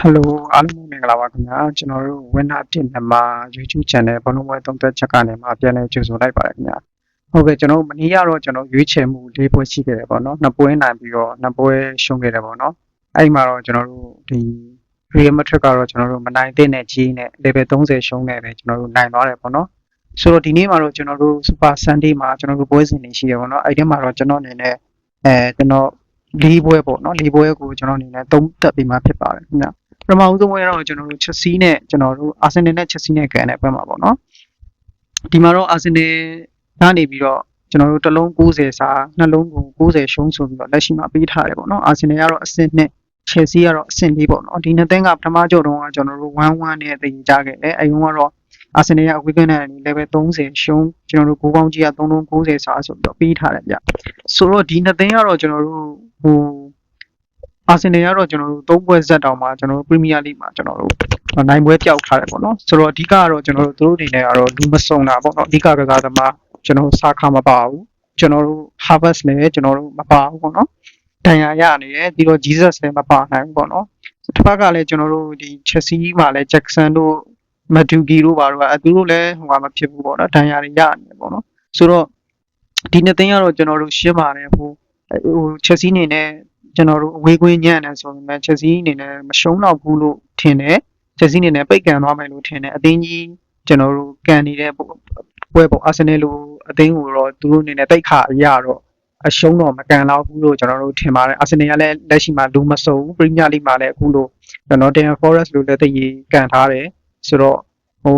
Hello အားလုံးမင်္ဂလာပါခင်ဗျာကျွန်တော်တို့ Winner 1မြန်မာ YouTube Channel ဘောလုံးပွဲသုံးသက်ချက်ကနေမှပြန်လည်ကြိုဆိုလိုက်ပါတယ်ခင်ဗျာဟုတ်ကဲ့ကျွန်တော်မနေ့ကတော့ကျွန်တော်ရွေးချယ်မှု၄ပွဲရှိခဲ့တယ်ပေါ့နော်နှစ်ပွဲနိုင်ပြီးတော့နှစ်ပွဲရှုံးခဲ့တယ်ပေါ့နော်အဲ့ဒီမှာတော့ကျွန်တော်တို့ဒီ Real Madrid ကတော့ကျွန်တော်တို့မနိုင်တဲ့နဲ့ကြီးနဲ့ level 30ရှုံးနေတယ်ကျွန်တော်တို့နိုင်သွားတယ်ပေါ့နော်ဆိုတော့ဒီနေ့မှာတော့ကျွန်တော်တို့ Super Sunday မှာကျွန်တော်တို့ပွဲစဉ်တွေရှိတယ်ပေါ့နော်အဲ့ဒီမှာတော့ကျွန်တော်အနေနဲ့ကျွန်တော်၄ပွဲပေါ့နော်၄ပွဲကိုကျွန်တော်အနေနဲ့သုံးသပ်ပြီးမှဖြစ်ပါတယ်ခင်ဗျာပထမဦးဆုံးပွဲတော့ကျွန်တော်တို့ချက်စီနဲ့ကျွန်တော်တို့အာဆင်နယ်နဲ့ချက်စီနဲ့ကန်တဲ့ပွဲမှာပေါ့နော်ဒီမှာတော့အာဆင်နယ်ကနေပြီးတော့ကျွန်တော်တို့တစ်လုံး90စာနှလုံးကို90ရှုံးဆိုပြီးတော့လက်ရှိမှာပေးထားတယ်ပေါ့နော်အာဆင်နယ်ကတော့အဆင့်2ချက်စီကတော့အဆင့်4ပေါ့နော်ဒီနှစ်သင်းကပထမကြော့တုန်းကကျွန်တော်တို့1-1နဲ့တင်ကြခဲ့တယ်အရင်ကတော့အာဆင်နယ်ရဲ့အဝေးကွင်းနဲ့ level 30ရှုံးကျွန်တော်တို့ကိုပေါင်းကြီးက3လုံး90စာဆိုပြီးတော့ပေးထားတယ်ဗျဆိုတော့ဒီနှစ်သင်းကတော့ကျွန်တော်တို့ဟိုအာဆင်နယ်ကတော့ကျွန်တော်တို့3ပွဲဇက်တောင်မှာကျွန်တော်တို့ပရီးမီးယားလိမှာကျွန်တော်တို့နိုင်ပွဲပျောက်ထားတယ်ပေါ့နော်ဆိုတော့အဓိကကတော့ကျွန်တော်တို့သူတို့အနေနဲ့ကတော့လူမစုံတာပေါ့နော်အဓိကကစားသမားကျွန်တော်တို့စာခါမပါဘူးကျွန်တော်တို့ Harvest လည်းကျွန်တော်တို့မပါဘူးပေါ့နော်ဒဏ်ရာရနေတယ်ပြီးတော့ Jesus လည်းမပါနိုင်ဘူးပေါ့နော်တစ်ဖက်ကလည်းကျွန်တော်တို့ဒီ Chelsea မှာလည်း Jackson တို့ Madugi တို့ပါတော့သူတို့လည်းဟိုမှာမဖြစ်ဘူးပေါ့နော်ဒဏ်ရာတွေရနေတယ်ပေါ့နော်ဆိုတော့ဒီနှစ်သိန်းကတော့ကျွန်တော်တို့ရှင်းပါတယ်ဟို Chelsea အနေနဲ့ကျွန်တော်တို့အဝေးကွင်းညံ့တယ်ဆိုပေမဲ့ Chelsea အနေနဲ့မရှုံးတော့ဘူးလို့ထင်တယ် Chelsea အနေနဲ့ပိတ်ကန်သွားမယ်လို့ထင်တယ်အသင်းကြီးကျွန်တော်တို့ကန်နေတဲ့ပွဲပေါ့ Arsenal လို့အသင်းကိုတော့သူတို့အနေနဲ့တိတ်ခါရတော့အရှုံးတော့မကန်တော့ဘူးလို့ကျွန်တော်တို့ထင်ပါတယ် Arsenal ကလည်းလက်ရှိမှာလူမစုံဘူး Premier League မှာလည်းအခုလို့ကျွန်တော် Nottingham Forest လို့လည်းတည်ကန်ထားတယ်ဆိုတော့ဟို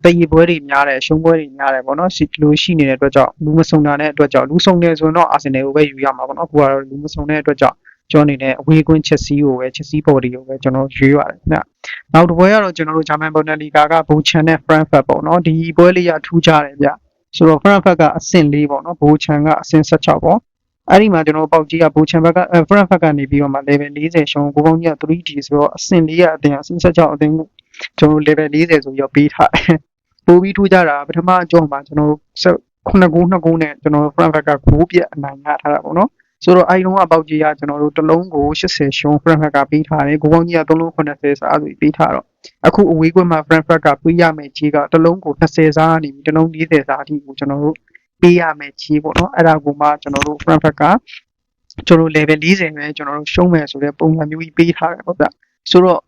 တည်ပွဲတွေများတယ်ရှုံးပွဲတွေများတယ်ပေါ့နော်လူရှိနေတဲ့အတွက်ကြောင့်လူမစုံတာတဲ့အတွက်ကြောင့်လူစုံနေဆိုတော့ Arsenal ကိုပဲယူရမှာပေါ့နော်အခုကတော့လူမစုံတဲ့အတွက်ကြောင့်ကျွန်တော်အနေနဲ့အဝေးကွင်း Chelsea ကိုပဲ Chelsea body ကိုပဲကျွန်တော်ရွေးရတယ်ခင်ဗျနောက်တစ်ပွဲကတော့ကျွန်တော်တို့ဂျာမန်ဘွန်ဒယ်လီဂါကဘူချန်နဲ့ Frankfurt ပေါ့နော်ဒီပွဲလေးကထူးခြားတယ်ဗျဆိုတော့ Frankfurt ကအဆင့်4ပေါ့နော်ဘူချန်ကအဆင့်16ပေါ့အဲ့ဒီမှာကျွန်တော်ပေါက်ကြီးကဘူချန်ဘက်က Frankfurt ကနေပြီးတော့မှ level 40ရှုံးကိုပေါင်းကြီးက 3D ဆိုတော့အဆင့်4ကအတင်းအဆင့်16အတင်းကိုကျွန်တော် level 40ဆိုပြီးတော့ပေးထားတယ်ပို့ပြီးထူးခြားတာပထမအကြောမှာကျွန်တော်9ဂိုး2ဂိုးနဲ့ကျွန်တော် Frankfurt ကဂိုးပြတ်အနိုင်ရထားတာပေါ့နော်ဆိုတော့အဲ့လုံးကပေါက်ကြီးကကျွန်တော်တို့တစ်လုံးကို80ရှုံး Frankfurt ကပေးထားတယ်ဂိုးပေါင်းကြီးက3လုံး80စားဆိုပြီးပေးထားတော့အခုအဝေးကွင်းမှာ Frankfurt ကပေးရမယ်ကြီးကတစ်လုံးကို20စားကနေပြီးတစ်လုံး40စားအထိကိုကျွန်တော်တို့ပေးရမယ်ကြီးပေါ့နော်အဲ့ဒါကိုမှကျွန်တော်တို့ Frankfurt ကကျွန်တော် level 40ပဲကျွန်တော်တို့ရှုံးမယ်ဆိုတဲ့ပုံစံမျိုးကြီးပေးထားတယ်ပေါ့ဗျဆိုတော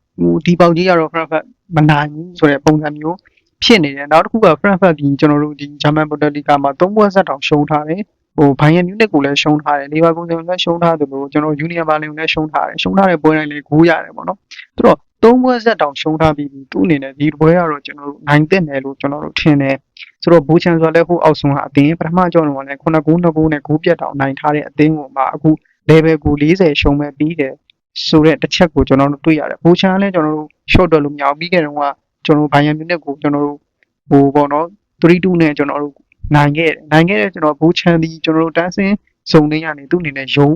့ဒီပေါက်ကြီးကတော့ Frankfurt မနိုင်ဘူးဆိုတဲ့ပုံစံမျိုးဖြစ်နေတယ်နောက်တစ်ခုက Frankfurt ဒီကျွန်တော်တို့ဒီဂျာမန်ဘွန်ဒယ်လီဂါမှာ3ပွဲဆက်တောင်ရှုံးထားတယ်ဟိုဘိုင်ယန်မြူးနစ်ကိုလည်းရှုံးထားတယ်လီဗာပူးလည်းရှုံးထားတယ်လို့ကျွန်တော်ယူနီယံဘာလင်ကိုလည်းရှုံးထားတယ်ရှုံးထားတဲ့ပွဲတိုင်းလည်းဂိုးရတယ်ပေါ့နော်သူတော့3ပွဲဆက်တောင်ရှုံးထားပြီးသူ့အနေနဲ့ဒီပွဲကတော့ကျွန်တော်တို့နိုင်တဲ့နယ်လို့ကျွန်တော်တို့ထင်တယ်ဆိုတော့ဘူချန်ဆိုလည်းဟိုအောက်ဆုံးကအသင်းပထမကြောင်းတော့လည်း9ဂိုး2ဂိုးနဲ့ဂိုးပြတ်တောင်နိုင်ထားတဲ့အသင်းကိုမှအခု level ကို40ရှုံးမဲ့ပြီးတယ်ဆိုတဲ့တစ်ချက်ကိုကျွန်တော်တို့တွေ့ရတယ်ဘူချန်လည်းကျွန်တော်တို့ short တော့လို့မရဘူးပြီးခဲ့တော့ကကျွန်တော်ဘိုင်ယန်မြူးနစ်ကိုကျွန်တော်တို့ဟိုပေါ့နော်3-2နဲ့ကျွန်တော်တို့နိုင်ခဲ့တဲ့ကျွန်တော်ဘူချန်ဒီကျွန်တော်တို့တန်းစင်းစုံနေရနေသူ့အနေနဲ့ယု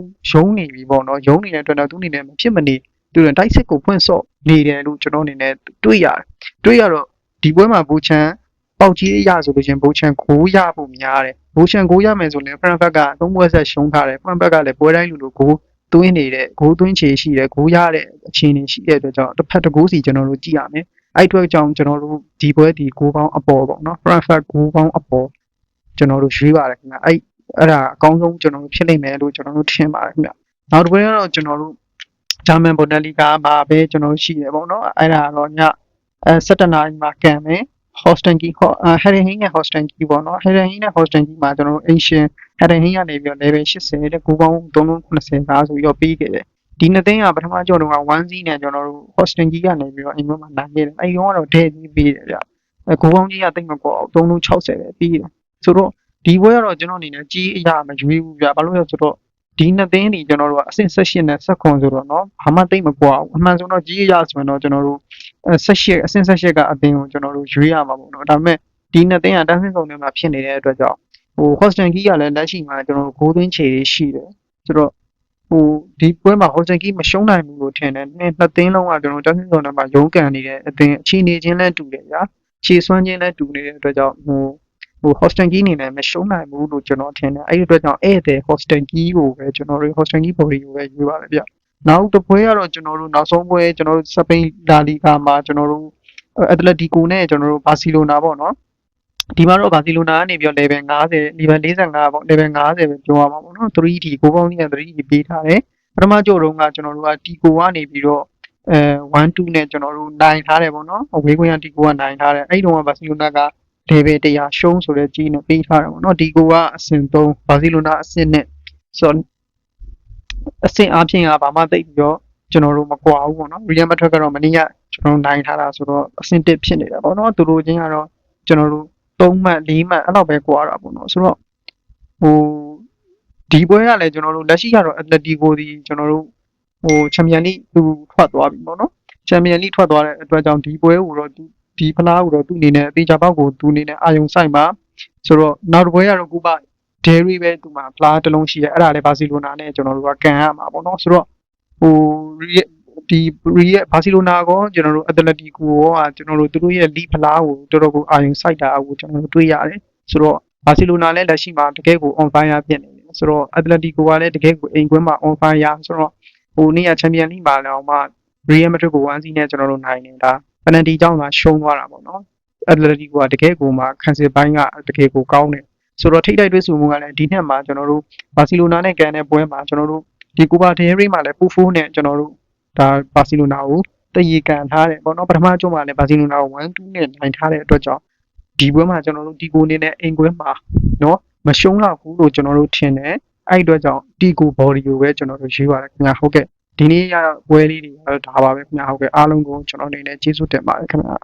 ံနေပြီပေါ့နော်ယုံနေတဲ့အတွက်တော့သူ့အနေနဲ့မဖြစ်မနေသူတိုက်စစ်ကိုဖွင့်ဆော့နေတယ်လို့ကျွန်တော်အနေနဲ့တွေ့ရတော့ဒီပွဲမှာဘူချန်ပေါက်ကြီးရဆိုလို့ချင်းဘူချန်ကိုရဖို့များတယ်ဘူချန်ကိုရမယ်ဆိုရင် Frankfurt က3ပွဲဆက်ရှုံးထားတယ် Frankfurt ကလည်းပွဲတိုင်းလူကိုသွင်းနေတဲ့ဂိုးသွင်းချေရှိတယ်ဂိုးရတဲ့အခြေအနေရှိတဲ့အတွက်ကြောင့်တစ်ဖက်တစ်ဂိုးစီကျွန်တော်တို့ကြည့်ရမယ်အဲ့အတွက်ကြောင့်ကျွန်တော်တို့ဒီပွဲဒီဂိုးပေါင်းအပေါ်ပေါ့နော် Frankfurt ဂိုးပေါင်းအပေါ်ကျွန်တော်တို့ရွေးပါတယ်ခင်ဗျအဲ့ဒါအကောင်းဆုံးကျွန်တော်တို့ဖြစ်နိုင်မယ်လို့ကျွန်တော်တို့ထင်ပါတယ်ခင်ဗျနောက်တစ်ပွဲကတော့ကျွန်တော်တို့ဂျာမန်ဘွန်ဒယ်လီဂါမှာပဲကျွန်တော်တို့ရှိတယ်ပေါ့နော်အဲ့ဒါတော့ည7နာရီမှာကန်မယ် Holstenki Herrenheim နဲ့ Holstenki ပေါ့နော် Herrenheim နဲ့ Holstenki မှာကျွန်တော်တို့ Ancient Herrenheim ကနေပြီးတော့ level 80တဲ့ဂိုးပေါင်း390ကားဆိုပြီးတော့ပြီးခဲ့တယ်ဒီနှစ်သိန်းကပထမကြော်တော့1-0နဲ့ကျွန်တော်တို့ Holstenki ကနေပြီးတော့အိမ်ဘက်မှာနိုင်ခဲ့တယ်အဲ့ရောကတော့ဒဲကြီးပြီးတယ်ဗျဂိုးပေါင်းကြီးကတိတ်မကော360ပဲပြီးတယ်ဆိုတော့ဒီပွဲကတော့ကျွန်တော်အနေနဲ့ကြီးအရာမရွေးဘူးဗျဘာလို့လဲဆိုတော့ဒီနှစ်သိန်းတွေကျွန်တော်တို့ကအဆင့်18နဲ့19ဆိုတော့เนาะဘာမှတိတ်မကွာဘူးအမှန်ဆိုတော့ကြီးအရာဆိုရင်တော့ကျွန်တော်တို့18အဆင့်18ကအသင်းကိုကျွန်တော်တို့ရွေးရမှာပေါ့နော်ဒါပေမဲ့ဒီနှစ်သိန်းကတန်းစင်းကုန်တွေမှာဖြစ်နေတဲ့အတွက်ကြောင့်ဟို Holstenki ကလည်းလက်ရှိမှာကျွန်တော်တို့ဂိုးသွင်းခြေရှိတယ်ဆိုတော့ဟိုဒီပွဲမှာ Holstenki မရှုံးနိုင်ဘူးလို့ထင်တယ်နှစ်သိန်းလုံးကကျွန်တော်တန်းစင်းကုန်တွေမှာရုန်းကန်နေတဲ့အသင်းအခြေအနေချင်းလည်းတူတယ်ဗျာခြေစွမ်းချင်းလည်းတူနေတဲ့အတွက်ကြောင့်ဟို Holstenki အနေနဲ့မရှုံးနိုင်ဘူးလို့ကျွန်တော်ထင်တယ်အဲ့ဒီအတွက်ကြောင့်ဧည့်သည် Holstenki ကိုပဲကျွန်တော်တို့ Holstenki body ကိုပဲယူပါတယ်ဗျ နောက်တစ်ပွဲကတော့ကျွန်တော်တို့နောက်ဆုံးပွဲကျွန်တော်တို့စပိန်လာလီဂါမှာကျွန်တော်တို့အက်တလက်တီကိုနဲ့ကျွန်တော်တို့ဘာစီလိုနာပေါ့နော်ဒီမှာတော့ဘာစီလိုနာကနေပြီးတော့ level 50 level 45ပေါ့ level 50ပဲပြောရမှာပေါ့နော် 3D ကိုပေါင်းနေ3D ပေးထားတယ်ပထမကြိုတော့ကကျွန်တော်တို့ကတီကိုကနေပြီးတော့1 2နဲ့ကျွန်တော်တို့နိုင်ထားတယ်ပေါ့နော်ဝေးခွင့်ရတီကိုကနိုင်ထားတယ်အဲ့ဒီတော့ဘာစီလိုနာက level 100ရှုံးဆိုတဲ့ကြီးနဲ့ပေးထားတယ်ပေါ့နော်ဒီကိုကအဆင့်3ဘာစီလိုနာအဆင့်နဲ့ဆိုတော့အဆင့်အားဖြင့်ကဘာမှသိပြီးတော့ကျွန်တော်တို့မကွာဘူးပေါ့နော် Real Madrid ကတော့မနေ့ကကျွန်တော်နိုင်ထားတာဆိုတော့အဆင့်1ဖြစ်နေတာပေါ့နော်သူတို့ချင်းကတော့ကျွန်တော်တို့3မှတ်4မှတ်အဲ့လောက်ပဲကွာတာပေါ့နော်ဆိုတော့ဟိုဒီပွဲကလည်းကျွန်တော်တို့လက်ရှိကတော့ Atletico ဒီကျွန်တော်တို့ချန်ပီယံလိသူထွက်သွားပြီပေါ့နော်ချန်ပီယံလိထွက်သွားတဲ့အတွက်ကြောင့်ဒီပွဲကိုတော့ဒီဖလားကိုတော့သူ့အနေနဲ့အသေးချာပေါက်ကိုသူအနေနဲ့အာယုံဆိုင်ပါဆိုတော့နောက်တစ်ပွဲကတော့ကိုပါဒဲရီပဲသူမှာဖလားတစ်လုံးရှိရဲအဲ့ဒါလည်းဘာစီလိုနာနဲ့ကျွန်တော်တို့ကကန်ရမှာပေါ့နော်ဆိုတော့ဒီဘာစီလိုနာကောကျွန်တော်တို့အက်တလက်တီကိုကကျွန်တော်တို့သူတို့ရဲ့လီဖလားကိုတော်တော်ကိုအာယုံစိုက်တာကိုကျွန်တော်တို့တွေ့ရတယ်ဆိုတော့ဘာစီလိုနာလည်းလက်ရှိမှာတကယ်ကို on fire ဖြစ်နေတယ်ဆိုတော့အက်တလက်တီကိုကလည်းတကယ်ကိုအိမ်ကွင်းမှာ on fire ဆိုတော့နေ့ကချန်ပီယံလိမှာတော့မှ Real Madrid ကို1-0နဲ့ကျွန်တော်တို့နိုင်နေတာပနန်တီကြောင့်သာရှုံးသွားတာပေါ့နော်အက်တလက်တီကိုကတကယ်ကိုမှခံစစ်ပိုင်းကတကယ်ကိုကောင်းတယ်ဆိုတော့ထိတိုက်တွေ့ဆုံမှုကလည်းဒီနှစ်မှာကျွန်တော်တို့ဘာစီလိုနာနဲ့ကန်တဲ့ပွဲမှာကျွန်တော်တို့ဒီကိုပါဒဲရီမှာလည်းပူဖိုးနဲ့ကျွန်တော်တို့ဒါဘာစီလိုနာကိုတည်ရကန်ထားတယ်ပေါ့နော်ပထမကျုံးမှာလည်းဘာစီလိုနာကို1-2နဲ့နိုင်ထားတဲ့အတွက်ကြောင့်ဒီပွဲမှာကျွန်တော်တို့ဒီကိုနေနဲ့အိမ်ကွင်းမှာနော်မရှုံးတော့ဘူးလို့ကျွန်တော်တို့ထင်တယ်အဲ့အတွက်ကြောင့်တီကိုဘော်ဒီကိုပဲကျွန်တော်တို့ရေးပါတယ်ခင်ဗျာဟုတ်ကဲ့ဒီနေ့ရပွဲလေးတွေဒါပါပဲခင်ဗျာဟုတ်ကဲ့အားလုံးကိုကျွန်တော်အနေနဲ့ကျေးဇူးတင်ပါတယ်ခင်ဗျာ